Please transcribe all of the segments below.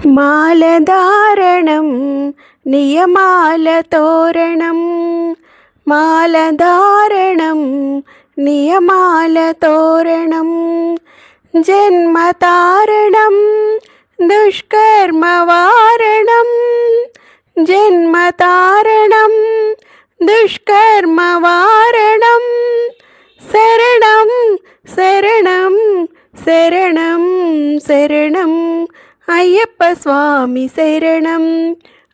మాలధారణం నియమాల తోరణం మాలధారణం నియమాల తోరణం జన్మతారణం దుష్కర్మవారణం జన్మతారణం దుష్కర్మవారణం శరణం శరణం శరణం శరణం అయ్యప్ప స్వామి శరణం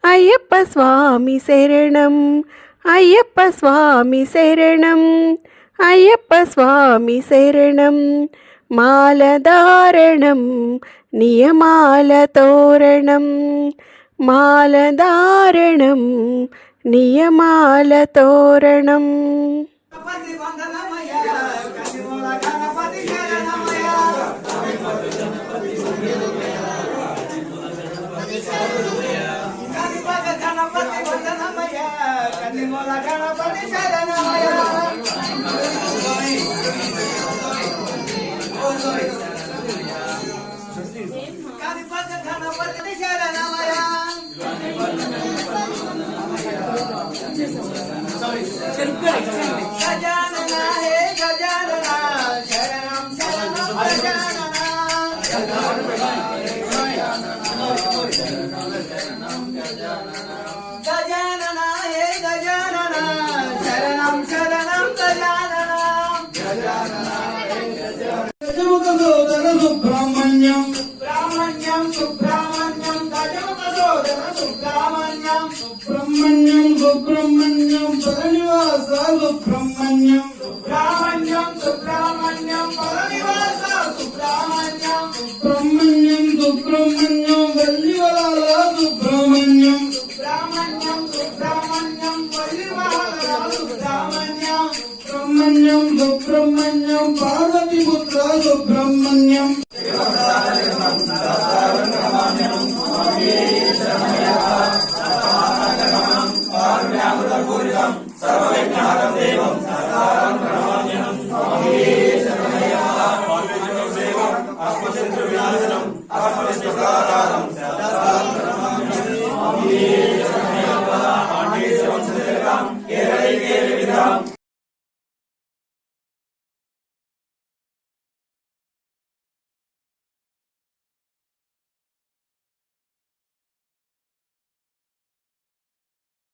అయ్యప్ప స్వామి శరణం అయ్యప్ప స్వామి శరణం అయ్యప్ప స్వామి శరణం మాలధారణం నియమాల తోరణం మాలధారణం నియమాల తోరణం. సుబ్రహ్మణ్యం సుబ్రహ్మణ్యం సుబ్రహ్మణ్యం గజముఖ సోదర సుబ్రహ్మణ్యం సుబ్రహ్మణ్యం సుబ్రహ్మణ్యం పరనివాస సుబ్రహ్మణ్యం సుబ్రహ్మణ్యం సుబ్రహ్మణ్యం పరనివాస సుబ్రహ్మణ్యం సుబ్రహ్మణ్యం సుబ్రహ్మణ్యం వల్లివలాల సుబ్రహ్మణ్యం సుబ్రహ్మణ్యం సుబ్రహ్మణ్యం వల్లివలాల సుబ్రహ్మణ్యం సుబ్రహ్మణ్యం సుబ్రహ్మణ్యం పార్వతీపుత్ర సుబ్రహ్మణ్యం